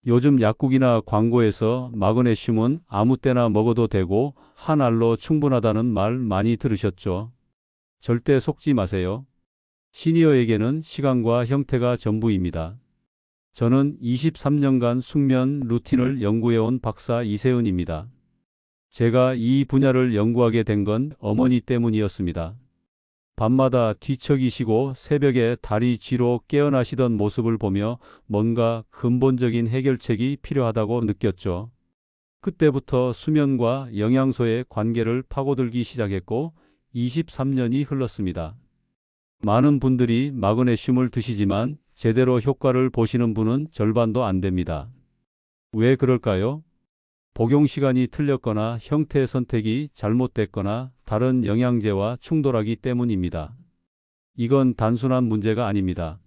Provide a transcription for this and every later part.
요즘 약국이나 광고에서 마그네슘은 아무 때나 먹어도 되고 한 알로 충분하다는 말 많이 들으셨죠? 절대 속지 마세요. 시니어에게는 시간과 형태가 전부입니다. 저는 23년간 숙면 루틴을 연구해온 박사 이세은입니다. 제가 이 분야를 연구하게 된 건 어머니 때문이었습니다. 밤마다 뒤척이시고 새벽에 다리 쥐로 깨어나시던 모습을 보며 뭔가 근본적인 해결책이 필요하다고 느꼈죠. 그때부터 수면과 영양소의 관계를 파고들기 시작했고 23년이 흘렀습니다. 많은 분들이 마그네슘을 드시지만 제대로 효과를 보시는 분은 절반도 안 됩니다. 왜 그럴까요? 복용 시간이 틀렸거나 형태 선택이 잘못됐거나 다른 영양제와 충돌하기 때문입니다. 이건 단순한 문제가 아닙니다.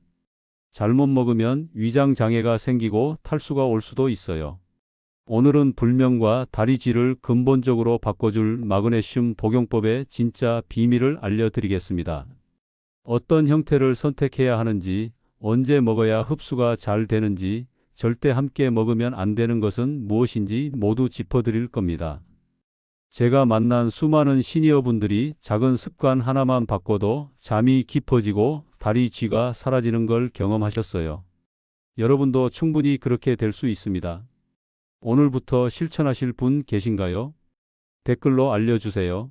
잘못 먹으면 위장 장애가 생기고 탈수가 올 수도 있어요. 오늘은 불면과 다리쥐를 근본적으로 바꿔줄 마그네슘 복용법의 진짜 비밀을 알려드리겠습니다. 어떤 형태를 선택해야 하는지, 언제 먹어야 흡수가 잘 되는지, 절대 함께 먹으면 안 되는 것은 무엇인지 모두 짚어드릴 겁니다. 제가 만난 수많은 시니어분들이 작은 습관 하나만 바꿔도 잠이 깊어지고 다리 쥐가 사라지는 걸 경험하셨어요. 여러분도 충분히 그렇게 될 수 있습니다. 오늘부터 실천하실 분 계신가요? 댓글로 알려주세요.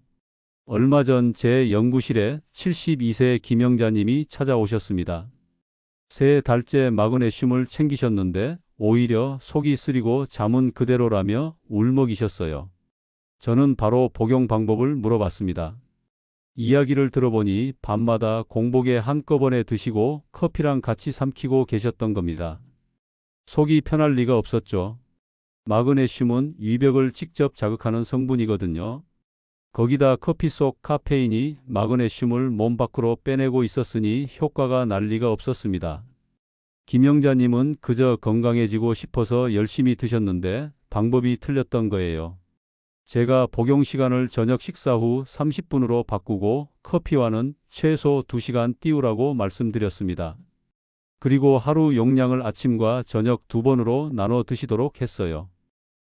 얼마 전 제 연구실에 72세 김영자님이 찾아오셨습니다. 3달째 마그네슘을 챙기셨는데 오히려 속이 쓰리고 잠은 그대로라며 울먹이셨어요. 저는 바로 복용 방법을 물어봤습니다. 이야기를 들어보니 밤마다 공복에 한꺼번에 드시고 커피랑 같이 삼키고 계셨던 겁니다. 속이 편할 리가 없었죠. 마그네슘은 위벽을 직접 자극하는 성분이거든요. 거기다 커피 속 카페인이 마그네슘을 몸 밖으로 빼내고 있었으니 효과가 날 리가 없었습니다. 김영자님은 그저 건강해지고 싶어서 열심히 드셨는데 방법이 틀렸던 거예요. 제가 복용 시간을 저녁 식사 후 30분으로 바꾸고 커피와는 최소 2시간 띄우라고 말씀드렸습니다. 그리고 하루 용량을 아침과 저녁 2번으로 나눠 드시도록 했어요.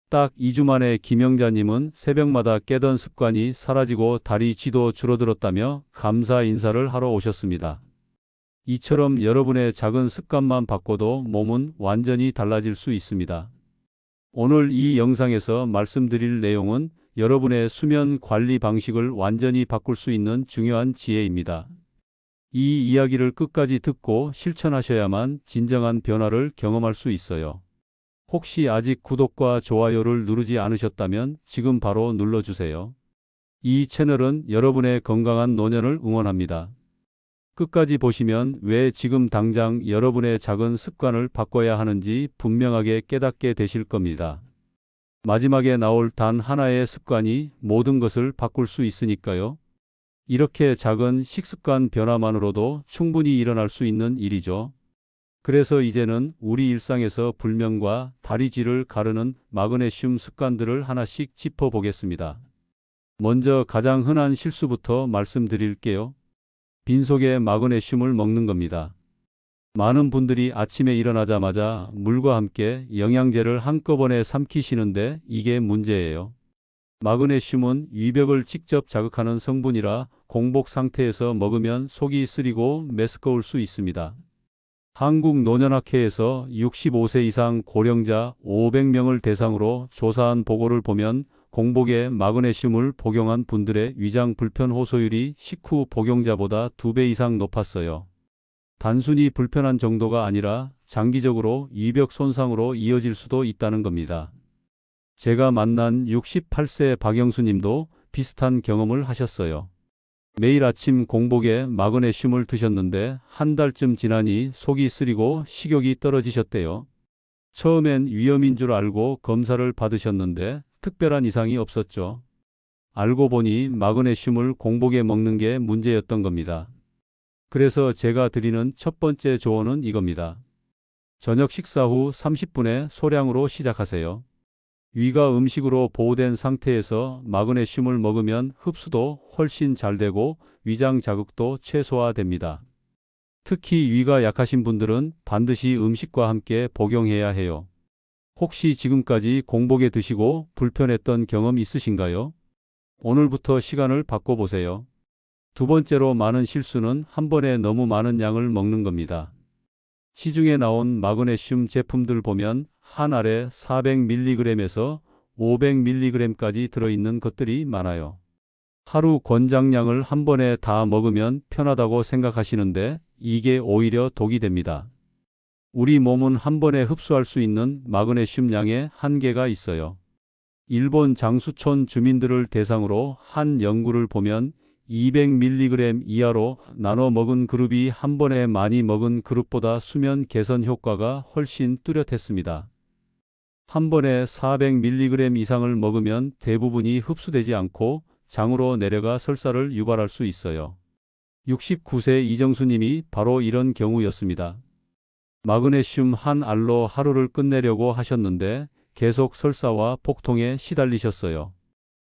딱 2주 만에 김영자님은 새벽마다 깨던 습관이 사라지고 다리 쥐도 줄어들었다며 감사 인사를 하러 오셨습니다. 이처럼 여러분의 작은 습관만 바꿔도 몸은 완전히 달라질 수 있습니다. 오늘 이 영상에서 말씀드릴 내용은 여러분의 수면 관리 방식을 완전히 바꿀 수 있는 중요한 지혜입니다. 이 이야기를 끝까지 듣고 실천하셔야만 진정한 변화를 경험할 수 있어요. 혹시 아직 구독과 좋아요를 누르지 않으셨다면 지금 바로 눌러주세요. 이 채널은 여러분의 건강한 노년을 응원합니다. 끝까지 보시면 왜 지금 당장 여러분의 작은 습관을 바꿔야 하는지 분명하게 깨닫게 되실 겁니다. 마지막에 나올 단 하나의 습관이 모든 것을 바꿀 수 있으니까요. 이렇게 작은 식습관 변화만으로도 충분히 일어날 수 있는 일이죠. 그래서 이제는 우리 일상에서 불면과 다리쥐를 가르는 마그네슘 습관들을 하나씩 짚어보겠습니다. 먼저 가장 흔한 실수부터 말씀드릴게요. 빈속에 마그네슘을 먹는 겁니다. 많은 분들이 아침에 일어나자마자 물과 함께 영양제를 한꺼번에 삼키시는데 이게 문제예요. 마그네슘은 위벽을 직접 자극하는 성분이라 공복 상태에서 먹으면 속이 쓰리고 메스꺼울 수 있습니다. 한국노년학회에서 65세 이상 고령자 500명을 대상으로 조사한 보고를 보면 공복에 마그네슘을 복용한 분들의 위장 불편 호소율이 식후 복용자보다 2배 이상 높았어요. 단순히 불편한 정도가 아니라 장기적으로 위벽 손상으로 이어질 수도 있다는 겁니다. 제가 만난 68세 박영수 님도 비슷한 경험을 하셨어요. 매일 아침 공복에 마그네슘을 드셨는데 한 달쯤 지나니 속이 쓰리고 식욕이 떨어지셨대요. 처음엔 위염인 줄 알고 검사를 받으셨는데 특별한 이상이 없었죠. 알고 보니 마그네슘을 공복에 먹는 게 문제였던 겁니다. 그래서 제가 드리는 첫 번째 조언은 이겁니다. 저녁 식사 후 30분에 소량으로 시작하세요. 위가 음식으로 보호된 상태에서 마그네슘을 먹으면 흡수도 훨씬 잘 되고 위장 자극도 최소화됩니다. 특히 위가 약하신 분들은 반드시 음식과 함께 복용해야 해요. 혹시 지금까지 공복에 드시고 불편했던 경험 있으신가요? 오늘부터 시간을 바꿔보세요. 두 번째로 많은 실수는 한 번에 너무 많은 양을 먹는 겁니다. 시중에 나온 마그네슘 제품들 보면 한 알에 400mg에서 500mg까지 들어있는 것들이 많아요. 하루 권장량을 한 번에 다 먹으면 편하다고 생각하시는데 이게 오히려 독이 됩니다. 우리 몸은 한 번에 흡수할 수 있는 마그네슘 양에 한계가 있어요. 일본 장수촌 주민들을 대상으로 한 연구를 보면 200mg 이하로 나눠 먹은 그룹이 한 번에 많이 먹은 그룹보다 수면 개선 효과가 훨씬 뚜렷했습니다. 한 번에 400mg 이상을 먹으면 대부분이 흡수되지 않고 장으로 내려가 설사를 유발할 수 있어요. 69세 이정수님이 바로 이런 경우였습니다. 마그네슘 한 알로 하루를 끝내려고 하셨는데 계속 설사와 복통에 시달리셨어요.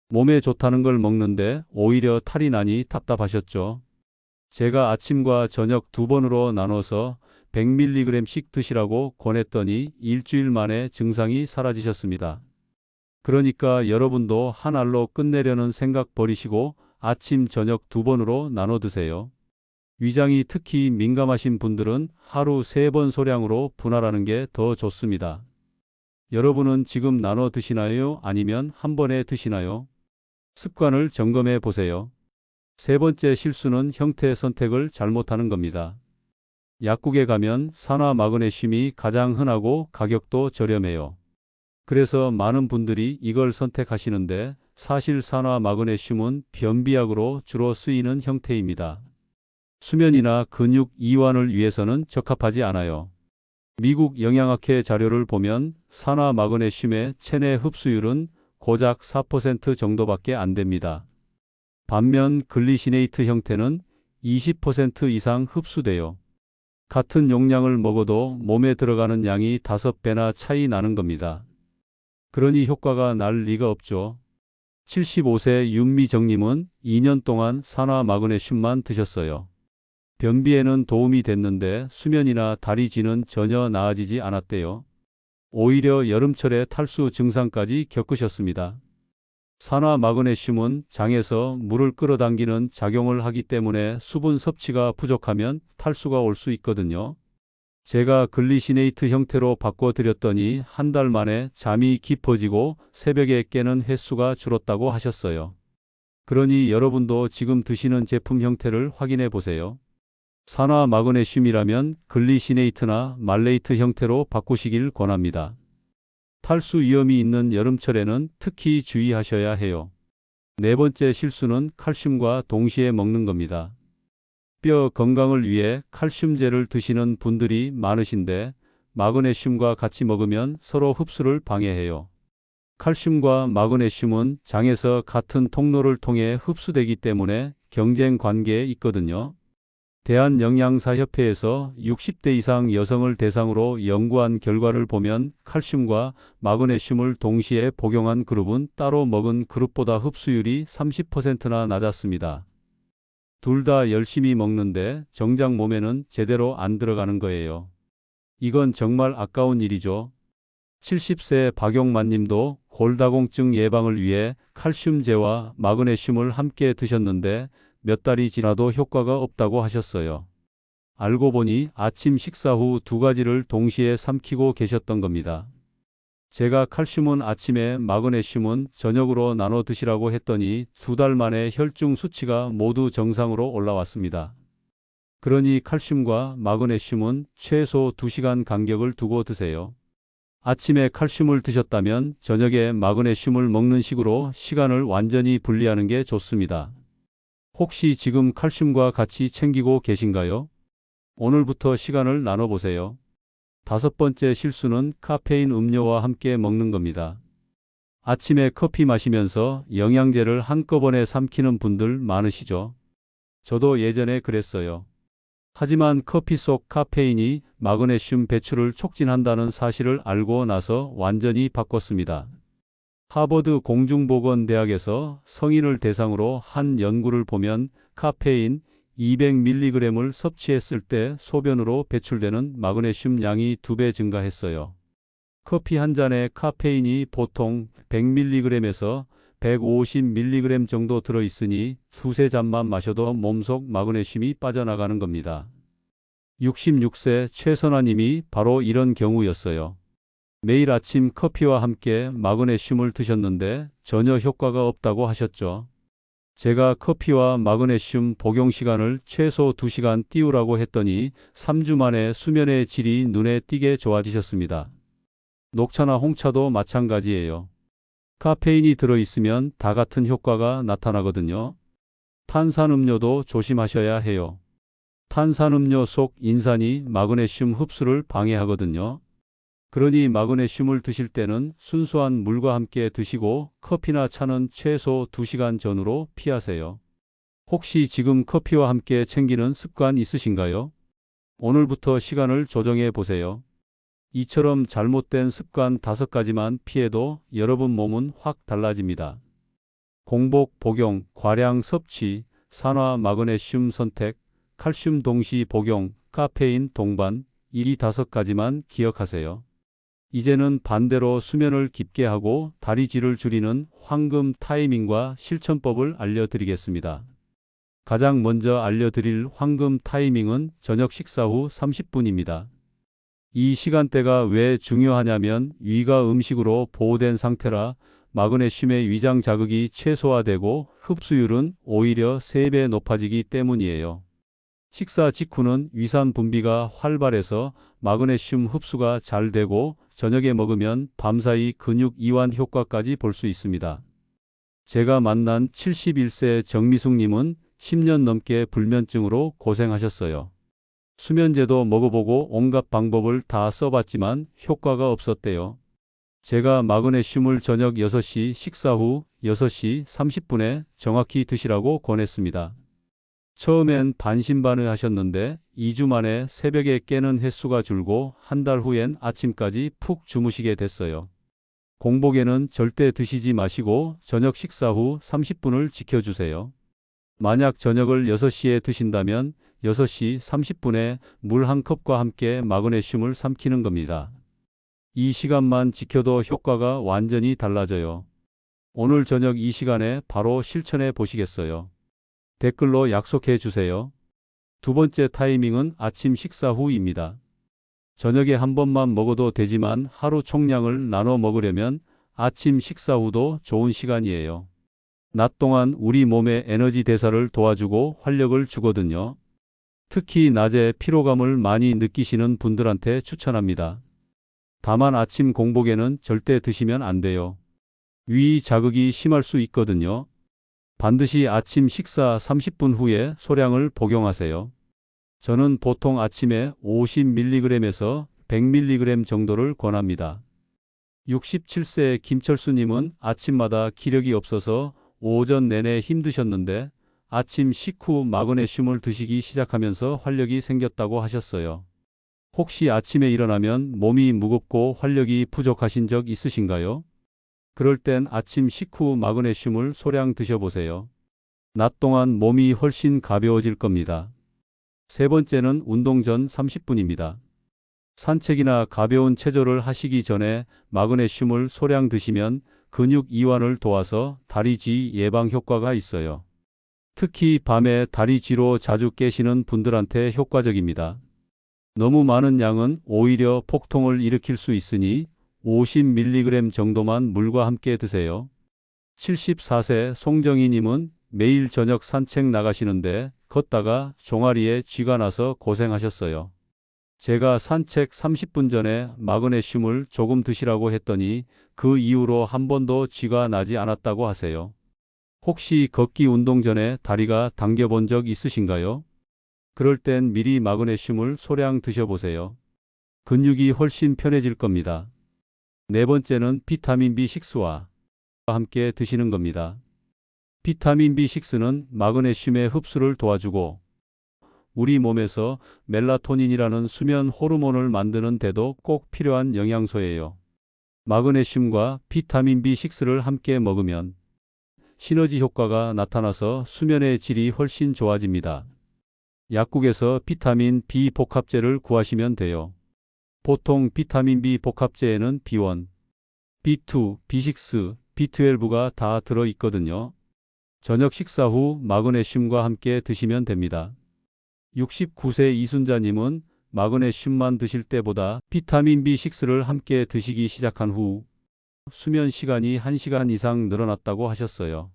몸에 좋다는 걸 먹는데 오히려 탈이 나니 답답하셨죠. 제가 아침과 저녁 두 번으로 나눠서 100mg씩 드시라고 권했더니 일주일 만에 증상이 사라지셨습니다. 그러니까 여러분도 한 알로 끝내려는 생각 버리시고 아침, 저녁 두 번으로 나눠 드세요. 위장이 특히 민감하신 분들은 하루 3번 소량으로 분할하는 게 더 좋습니다. 여러분은 지금 나눠 드시나요? 아니면 한 번에 드시나요? 습관을 점검해 보세요. 세 번째 실수는 형태 선택을 잘못하는 겁니다. 약국에 가면 산화 마그네슘이 가장 흔하고 가격도 저렴해요. 그래서 많은 분들이 이걸 선택하시는데 사실 산화 마그네슘은 변비약으로 주로 쓰이는 형태입니다. 수면이나 근육 이완을 위해서는 적합하지 않아요. 미국 영양학회 자료를 보면 산화 마그네슘의 체내 흡수율은 고작 4% 정도밖에 안 됩니다. 반면 글리시네이트 형태는 20% 이상 흡수돼요. 같은 용량을 먹어도 몸에 들어가는 양이 5배나 차이 나는 겁니다. 그러니 효과가 날 리가 없죠. 75세 윤미정님은 2년 동안 산화 마그네슘만 드셨어요. 변비에는 도움이 됐는데 수면이나 다리 쥐는 전혀 나아지지 않았대요. 오히려 여름철에 탈수 증상까지 겪으셨습니다. 산화 마그네슘은 장에서 물을 끌어당기는 작용을 하기 때문에 수분 섭취가 부족하면 탈수가 올 수 있거든요. 제가 글리시네이트 형태로 바꿔드렸더니 한 달 만에 잠이 깊어지고 새벽에 깨는 횟수가 줄었다고 하셨어요. 그러니 여러분도 지금 드시는 제품 형태를 확인해 보세요. 산화 마그네슘이라면 글리시네이트나 말레이트 형태로 바꾸시길 권합니다. 탈수 위험이 있는 여름철에는 특히 주의하셔야 해요. 네 번째 실수는 칼슘과 동시에 먹는 겁니다. 뼈 건강을 위해 칼슘제를 드시는 분들이 많으신데 마그네슘과 같이 먹으면 서로 흡수를 방해해요. 칼슘과 마그네슘은 장에서 같은 통로를 통해 흡수되기 때문에 경쟁 관계에 있거든요. 대한영양사협회에서 60대 이상 여성을 대상으로 연구한 결과를 보면 칼슘과 마그네슘을 동시에 복용한 그룹은 따로 먹은 그룹보다 흡수율이 30%나 낮았습니다. 둘 다 열심히 먹는데 정작 몸에는 제대로 안 들어가는 거예요. 이건 정말 아까운 일이죠. 70세 박용만 님도 골다공증 예방을 위해 칼슘제와 마그네슘을 함께 드셨는데 몇 달이 지나도 효과가 없다고 하셨어요. 알고 보니 아침 식사 후 두 가지를 동시에 삼키고 계셨던 겁니다. 제가 칼슘은 아침에 마그네슘은 저녁으로 나눠 드시라고 했더니 2달 만에 혈중 수치가 모두 정상으로 올라왔습니다. 그러니 칼슘과 마그네슘은 최소 2시간 간격을 두고 드세요. 아침에 칼슘을 드셨다면 저녁에 마그네슘을 먹는 식으로 시간을 완전히 분리하는 게 좋습니다. 혹시 지금 칼슘과 같이 챙기고 계신가요? 오늘부터 시간을 나눠보세요. 다섯 번째 실수는 카페인 음료와 함께 먹는 겁니다. 아침에 커피 마시면서 영양제를 한꺼번에 삼키는 분들 많으시죠? 저도 예전에 그랬어요. 하지만 커피 속 카페인이 마그네슘 배출을 촉진한다는 사실을 알고 나서 완전히 바꿨습니다. 하버드 공중보건대학에서 성인을 대상으로 한 연구를 보면 카페인 200mg을 섭취했을 때 소변으로 배출되는 마그네슘 양이 2배 증가했어요. 커피 한 잔에 카페인이 보통 100mg에서 150mg 정도 들어있으니 두세 잔만 마셔도 몸속 마그네슘이 빠져나가는 겁니다. 66세 최선아님이 바로 이런 경우였어요. 매일 아침 커피와 함께 마그네슘을 드셨는데 전혀 효과가 없다고 하셨죠. 제가 커피와 마그네슘 복용 시간을 최소 2시간 띄우라고 했더니 3주 만에 수면의 질이 눈에 띄게 좋아지셨습니다. 녹차나 홍차도 마찬가지예요. 카페인이 들어있으면 다 같은 효과가 나타나거든요. 탄산음료도 조심하셔야 해요. 탄산음료 속 인산이 마그네슘 흡수를 방해하거든요. 그러니 마그네슘을 드실 때는 순수한 물과 함께 드시고 커피나 차는 최소 2시간 전후로 피하세요. 혹시 지금 커피와 함께 챙기는 습관 있으신가요? 오늘부터 시간을 조정해 보세요. 이처럼 잘못된 습관 5가지만 피해도 여러분 몸은 확 달라집니다. 공복 복용, 과량 섭취, 산화 마그네슘 선택, 칼슘 동시 복용, 카페인 동반, 이 5가지만 기억하세요. 이제는 반대로 수면을 깊게 하고 다리질을 줄이는 황금 타이밍과 실천법을 알려드리겠습니다. 가장 먼저 알려드릴 황금 타이밍은 저녁 식사 후 30분입니다. 이 시간대가 왜 중요하냐면 위가 음식으로 보호된 상태라 마그네슘의 위장 자극이 최소화되고 흡수율은 오히려 3배 높아지기 때문이에요. 식사 직후는 위산 분비가 활발해서 마그네슘 흡수가 잘 되고 저녁에 먹으면 밤사이 근육 이완 효과까지 볼 수 있습니다. 제가 만난 71세 정미숙님은 10년 넘게 불면증으로 고생하셨어요. 수면제도 먹어보고 온갖 방법을 다 써봤지만 효과가 없었대요. 제가 마그네슘을 저녁 6시 식사 후 6시 30분에 정확히 드시라고 권했습니다. 처음엔 반신반의 하셨는데 2주 만에 새벽에 깨는 횟수가 줄고 한 달 후엔 아침까지 푹 주무시게 됐어요. 공복에는 절대 드시지 마시고 저녁 식사 후 30분을 지켜주세요. 만약 저녁을 6시에 드신다면 6시 30분에 물 한 컵과 함께 마그네슘을 삼키는 겁니다. 이 시간만 지켜도 효과가 완전히 달라져요. 오늘 저녁 이 시간에 바로 실천해 보시겠어요? 댓글로 약속해 주세요. 두 번째 타이밍은 아침 식사 후입니다. 저녁에 한 번만 먹어도 되지만 하루 총량을 나눠 먹으려면 아침 식사 후도 좋은 시간이에요. 낮 동안 우리 몸의 에너지 대사를 도와주고 활력을 주거든요. 특히 낮에 피로감을 많이 느끼시는 분들한테 추천합니다. 다만 아침 공복에는 절대 드시면 안 돼요. 위 자극이 심할 수 있거든요. 반드시 아침 식사 30분 후에 소량을 복용하세요. 저는 보통 아침에 50mg에서 100mg 정도를 권합니다. 67세 김철수님은 아침마다 기력이 없어서 오전 내내 힘드셨는데 아침 식후 마그네슘을 드시기 시작하면서 활력이 생겼다고 하셨어요. 혹시 아침에 일어나면 몸이 무겁고 활력이 부족하신 적 있으신가요? 그럴 땐 아침 식후 마그네슘을 소량 드셔보세요. 낮 동안 몸이 훨씬 가벼워질 겁니다. 세 번째는 운동 전 30분입니다. 산책이나 가벼운 체조를 하시기 전에 마그네슘을 소량 드시면 근육 이완을 도와서 다리쥐 예방 효과가 있어요. 특히 밤에 다리쥐로 자주 깨시는 분들한테 효과적입니다. 너무 많은 양은 오히려 폭통을 일으킬 수 있으니 50mg 정도만 물과 함께 드세요. 74세 송정희님은 매일 저녁 산책 나가시는데 걷다가 종아리에 쥐가 나서 고생하셨어요. 제가 산책 30분 전에 마그네슘을 조금 드시라고 했더니 그 이후로 한 번도 쥐가 나지 않았다고 하세요. 혹시 걷기 운동 전에 다리가 당겨 본 적 있으신가요? 그럴 땐 미리 마그네슘을 소량 드셔보세요. 근육이 훨씬 편해질 겁니다. 네 번째는 비타민 B6와 함께 드시는 겁니다. 비타민 B6는 마그네슘의 흡수를 도와주고 우리 몸에서 멜라토닌이라는 수면 호르몬을 만드는 데도 꼭 필요한 영양소예요. 마그네슘과 비타민 B6를 함께 먹으면 시너지 효과가 나타나서 수면의 질이 훨씬 좋아집니다. 약국에서 비타민 B 복합제를 구하시면 돼요. 보통 비타민 B 복합제에는 B1, B2, B6, B12가 다 들어 있거든요. 저녁 식사 후 마그네슘과 함께 드시면 됩니다. 69세 이순자님은 마그네슘만 드실 때보다 비타민 B6를 함께 드시기 시작한 후 수면 시간이 1시간 이상 늘어났다고 하셨어요.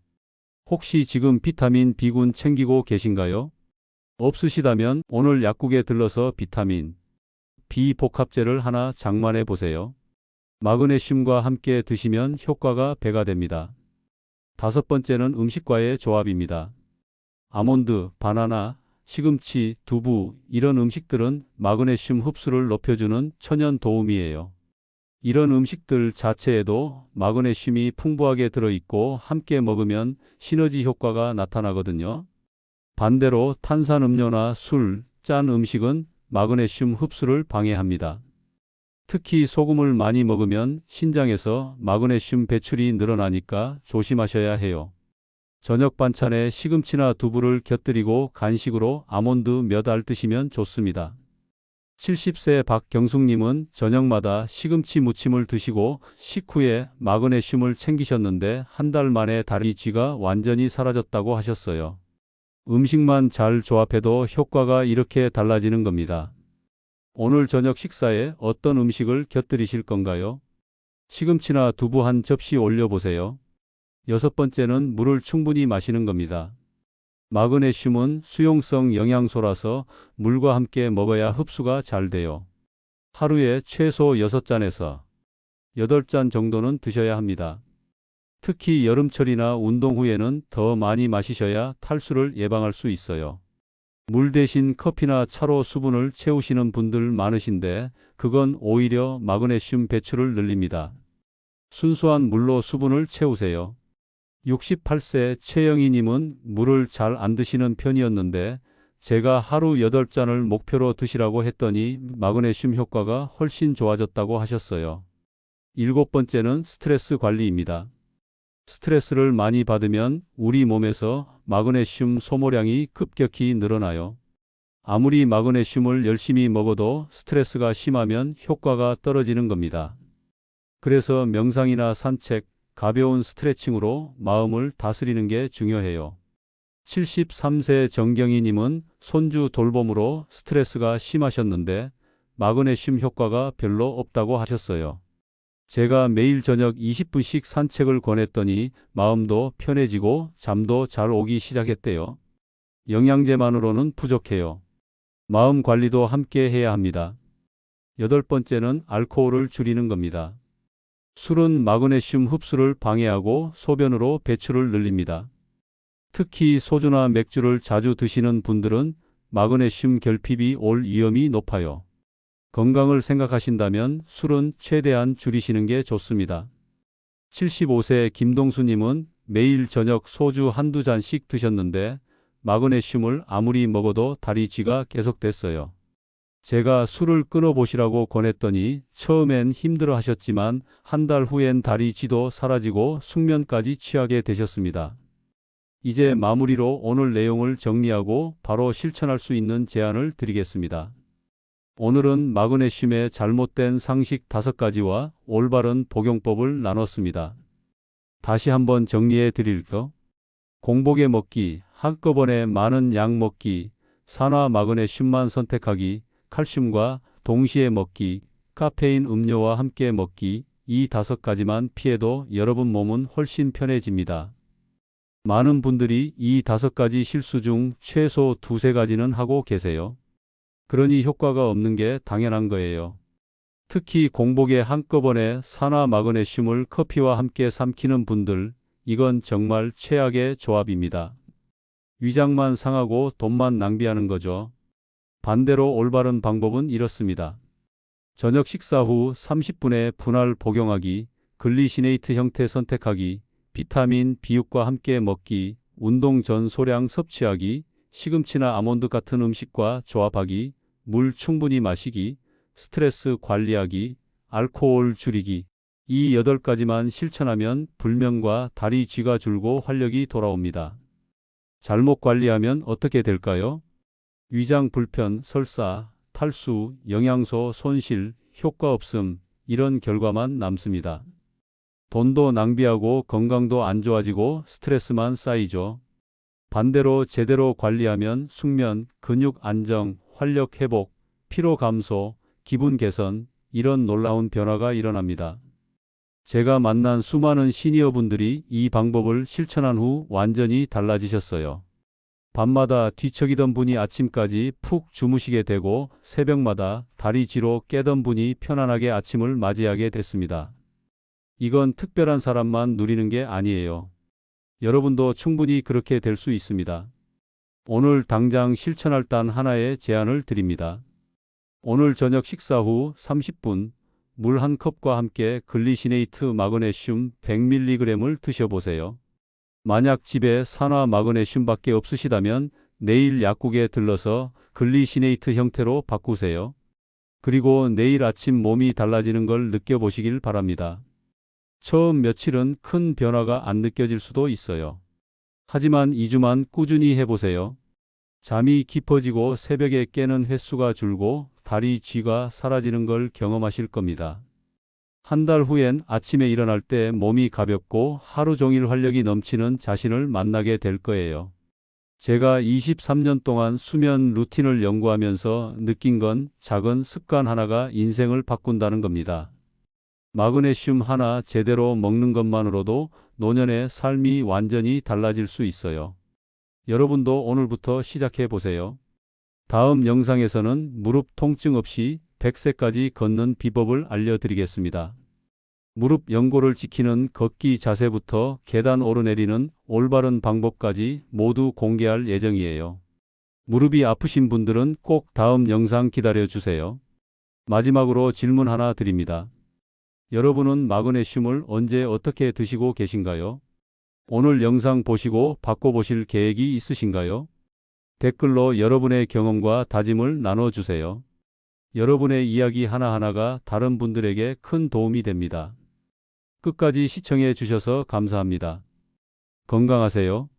혹시 지금 비타민 B군 챙기고 계신가요? 없으시다면 오늘 약국에 들러서 비타민 B 복합제를 하나 장만해 보세요. 마그네슘과 함께 드시면 효과가 배가 됩니다. 다섯 번째는 음식과의 조합입니다. 아몬드, 바나나, 시금치, 두부 이런 음식들은 마그네슘 흡수를 높여주는 천연 도움이에요. 이런 음식들 자체에도 마그네슘이 풍부하게 들어있고 함께 먹으면 시너지 효과가 나타나거든요. 반대로 탄산음료나 술, 짠 음식은 마그네슘 흡수를 방해합니다. 특히 소금을 많이 먹으면 신장에서 마그네슘 배출이 늘어나니까 조심하셔야 해요. 저녁 반찬에 시금치나 두부를 곁들이고 간식으로 아몬드 몇 알 드시면 좋습니다. 70세 박경숙님은 저녁마다 시금치 무침을 드시고 식후에 마그네슘을 챙기셨는데 한 달 만에 다리 쥐가 완전히 사라졌다고 하셨어요. 음식만 잘 조합해도 효과가 이렇게 달라지는 겁니다. 오늘 저녁 식사에 어떤 음식을 곁들이실 건가요? 시금치나 두부 한 접시 올려보세요. 여섯 번째는 물을 충분히 마시는 겁니다. 마그네슘은 수용성 영양소라서 물과 함께 먹어야 흡수가 잘 돼요. 하루에 최소 6잔에서 8잔 정도는 드셔야 합니다. 특히 여름철이나 운동 후에는 더 많이 마시셔야 탈수를 예방할 수 있어요. 물 대신 커피나 차로 수분을 채우시는 분들 많으신데 그건 오히려 마그네슘 배출을 늘립니다. 순수한 물로 수분을 채우세요. 68세 최영희님은 물을 잘 안 드시는 편이었는데 제가 하루 8잔을 목표로 드시라고 했더니 마그네슘 효과가 훨씬 좋아졌다고 하셨어요. 일곱 번째는 스트레스 관리입니다. 스트레스를 많이 받으면 우리 몸에서 마그네슘 소모량이 급격히 늘어나요. 아무리 마그네슘을 열심히 먹어도 스트레스가 심하면 효과가 떨어지는 겁니다. 그래서 명상이나 산책, 가벼운 스트레칭으로 마음을 다스리는 게 중요해요. 73세 정경희님은 손주 돌봄으로 스트레스가 심하셨는데 마그네슘 효과가 별로 없다고 하셨어요. 제가 매일 저녁 20분씩 산책을 권했더니 마음도 편해지고 잠도 잘 오기 시작했대요. 영양제만으로는 부족해요. 마음 관리도 함께 해야 합니다. 여덟 번째는 알코올을 줄이는 겁니다. 술은 마그네슘 흡수를 방해하고 소변으로 배출을 늘립니다. 특히 소주나 맥주를 자주 드시는 분들은 마그네슘 결핍이 올 위험이 높아요. 건강을 생각하신다면 술은 최대한 줄이시는 게 좋습니다. 75세 김동수님은 매일 저녁 소주 한두 잔씩 드셨는데 마그네슘을 아무리 먹어도 다리 쥐가 계속됐어요. 제가 술을 끊어보시라고 권했더니 처음엔 힘들어 하셨지만 한 달 후엔 다리 쥐도 사라지고 숙면까지 취하게 되셨습니다. 이제 마무리로 오늘 내용을 정리하고 바로 실천할 수 있는 제안을 드리겠습니다. 오늘은 마그네슘의 잘못된 상식 5가지와 올바른 복용법을 나눴습니다. 다시 한번 정리해 드릴게요. 공복에 먹기, 한꺼번에 많은 양 먹기, 산화 마그네슘만 선택하기, 칼슘과 동시에 먹기, 카페인 음료와 함께 먹기, 이 5가지만 피해도 여러분 몸은 훨씬 편해집니다. 많은 분들이 이 5가지 실수 중 최소 2~3가지는 하고 계세요. 그러니 효과가 없는 게 당연한 거예요. 특히 공복에 한꺼번에 산화 마그네슘을 커피와 함께 삼키는 분들, 이건 정말 최악의 조합입니다. 위장만 상하고 돈만 낭비하는 거죠. 반대로 올바른 방법은 이렇습니다. 저녁 식사 후 30분에 분할 복용하기, 글리시네이트 형태 선택하기, 비타민 B6과 함께 먹기, 운동 전 소량 섭취하기, 시금치나 아몬드 같은 음식과 조합하기, 물 충분히 마시기, 스트레스 관리하기, 알코올 줄이기. 이 8가지만 실천하면 불면과 다리 쥐가 줄고 활력이 돌아옵니다. 잘못 관리하면 어떻게 될까요? 위장 불편, 설사, 탈수, 영양소 손실, 효과 없음, 이런 결과만 남습니다. 돈도 낭비하고 건강도 안 좋아지고 스트레스만 쌓이죠. 반대로 제대로 관리하면 숙면, 근육 안정, 활력 회복, 피로 감소, 기분 개선, 이런 놀라운 변화가 일어납니다. 제가 만난 수많은 시니어분들이 이 방법을 실천한 후 완전히 달라지셨어요. 밤마다 뒤척이던 분이 아침까지 푹 주무시게 되고 새벽마다 다리 쥐로 깨던 분이 편안하게 아침을 맞이하게 됐습니다. 이건 특별한 사람만 누리는 게 아니에요. 여러분도 충분히 그렇게 될 수 있습니다. 오늘 당장 실천할 단 하나의 제안을 드립니다. 오늘 저녁 식사 후 30분 물 한 컵과 함께 글리시네이트 마그네슘 100mg을 드셔보세요. 만약 집에 산화 마그네슘밖에 없으시다면 내일 약국에 들러서 글리시네이트 형태로 바꾸세요. 그리고 내일 아침 몸이 달라지는 걸 느껴보시길 바랍니다. 처음 며칠은 큰 변화가 안 느껴질 수도 있어요. 하지만 2주만 꾸준히 해보세요. 잠이 깊어지고 새벽에 깨는 횟수가 줄고 다리 쥐가 사라지는 걸 경험하실 겁니다. 한 달 후엔 아침에 일어날 때 몸이 가볍고 하루 종일 활력이 넘치는 자신을 만나게 될 거예요. 제가 23년 동안 수면 루틴을 연구하면서 느낀 건 작은 습관 하나가 인생을 바꾼다는 겁니다. 마그네슘 하나 제대로 먹는 것만으로도 노년의 삶이 완전히 달라질 수 있어요. 여러분도 오늘부터 시작해 보세요. 다음 영상에서는 무릎 통증 없이 100세까지 걷는 비법을 알려드리겠습니다. 무릎 연골을 지키는 걷기 자세부터 계단 오르내리는 올바른 방법까지 모두 공개할 예정이에요. 무릎이 아프신 분들은 꼭 다음 영상 기다려 주세요. 마지막으로 질문 하나 드립니다. 여러분은 마그네슘을 언제 어떻게 드시고 계신가요? 오늘 영상 보시고 바꿔보실 계획이 있으신가요? 댓글로 여러분의 경험과 다짐을 나눠주세요. 여러분의 이야기 하나하나가 다른 분들에게 큰 도움이 됩니다. 끝까지 시청해 주셔서 감사합니다. 건강하세요.